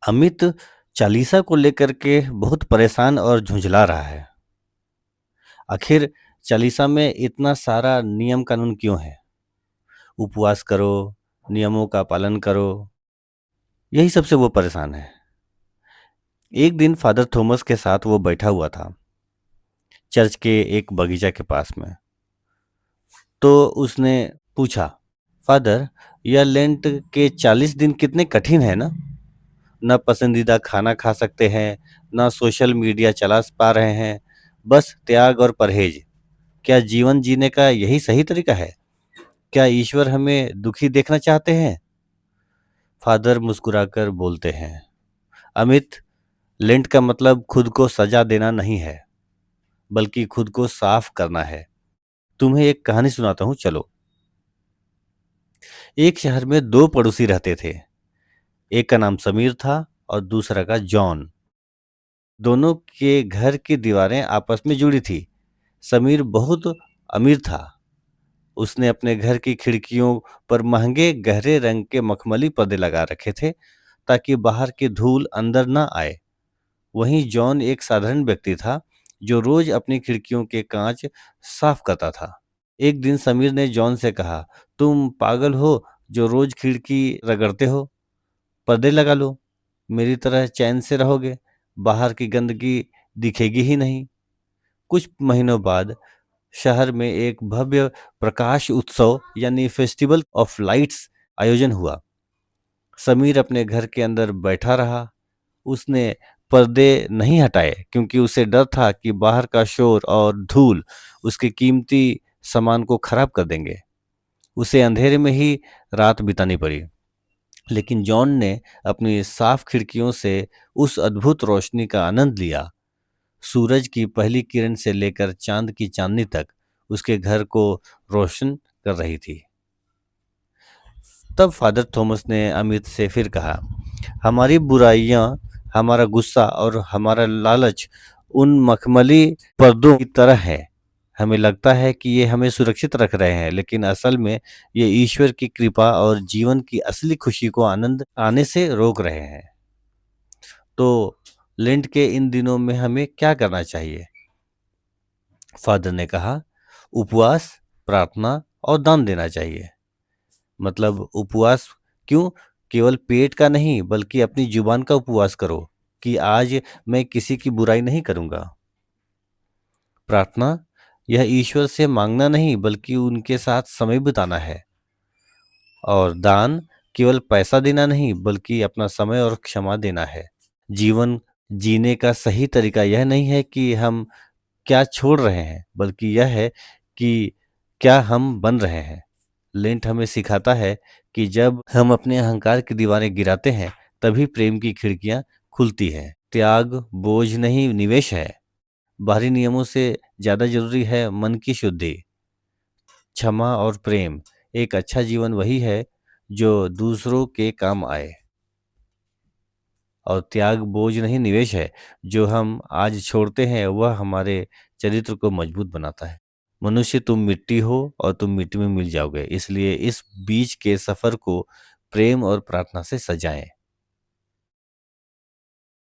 अमित चालीसा को लेकर के बहुत परेशान और झुंझला रहा है। आखिर चालीसा में इतना सारा नियम कानून क्यों है? उपवास करो, नियमों का पालन करो, यही सबसे वो परेशान है। एक दिन फादर थॉमस के साथ वो बैठा हुआ था, चर्च के एक बगीचा के पास में। तो उसने पूछा, फादर, यह लेंट के 40 दिन कितने कठिन है ना? ना पसंदीदा खाना खा सकते हैं, ना सोशल मीडिया चला पा रहे हैं, बस त्याग और परहेज। क्या जीवन जीने का यही सही तरीका है? क्या ईश्वर हमें दुखी देखना चाहते हैं? फादर मुस्कुराकर बोलते हैं, अमित, लेंट का मतलब खुद को सजा देना नहीं है, बल्कि खुद को साफ करना है। तुम्हें एक कहानी सुनाता हूँ, चलो। एक शहर में दो पड़ोसी रहते थे। एक का नाम समीर था और दूसरा का जॉन। दोनों के घर की दीवारें आपस में जुड़ी थी। समीर बहुत अमीर था। उसने अपने घर की खिड़कियों पर महंगे गहरे रंग के मखमली पर्दे लगा रखे थे, ताकि बाहर की धूल अंदर न आए। वहीं जॉन एक साधारण व्यक्ति था, जो रोज अपनी खिड़कियों के कांच साफ करता था। एक दिन समीर ने जॉन से कहा, तुम पागल हो जो रोज खिड़की रगड़ते हो? पर्दे लगा लो, मेरी तरह चैन से रहोगे, बाहर की गंदगी दिखेगी ही नहीं। कुछ महीनों बाद शहर में एक भव्य प्रकाश उत्सव यानी फेस्टिवल ऑफ लाइट्स आयोजन हुआ। समीर अपने घर के अंदर बैठा रहा। उसने पर्दे नहीं हटाए, क्योंकि उसे डर था कि बाहर का शोर और धूल उसके कीमती सामान को खराब कर देंगे। उसे अंधेरे में ही रात बितानी पड़ी। लेकिन जॉन ने अपनी साफ खिड़कियों से उस अद्भुत रोशनी का आनंद लिया। सूरज की पहली किरण से लेकर चांद की चांदनी तक उसके घर को रोशन कर रही थी। तब फादर थॉमस ने अमित से फिर कहा, हमारी बुराइयां, हमारा गुस्सा और हमारा लालच उन मखमली पर्दों की तरह है। हमें लगता है कि ये हमें सुरक्षित रख रहे हैं, लेकिन असल में ये ईश्वर की कृपा और जीवन की असली खुशी को आनंद आने से रोक रहे हैं। तो लेंट के इन दिनों में हमें क्या करना चाहिए? फादर ने कहा, उपवास, प्रार्थना और दान देना चाहिए। मतलब उपवास क्यों? केवल पेट का नहीं, बल्कि अपनी जुबान का उपवास करो कि आज मैं किसी की बुराई नहीं करूंगा। प्रार्थना, यह ईश्वर से मांगना नहीं, बल्कि उनके साथ समय बिताना है। और दान, केवल पैसा देना नहीं, बल्कि अपना समय और क्षमा देना है। जीवन जीने का सही तरीका यह नहीं है कि हम क्या छोड़ रहे हैं, बल्कि यह है कि क्या हम बन रहे हैं। लेंट हमें सिखाता है कि जब हम अपने अहंकार की दीवारें गिराते हैं, तभी प्रेम की खिड़कियां खुलती हैं। त्याग बोझ नहीं, निवेश है। बाहरी नियमों से ज्यादा जरूरी है मन की शुद्धि, क्षमा और प्रेम। एक अच्छा जीवन वही है जो दूसरों के काम आए। और त्याग बोझ नहीं, निवेश है। जो हम आज छोड़ते हैं, वह हमारे चरित्र को मजबूत बनाता है। मनुष्य, तुम मिट्टी हो और तुम मिट्टी में मिल जाओगे, इसलिए इस बीच के सफर को प्रेम और प्रार्थना से सजाएं।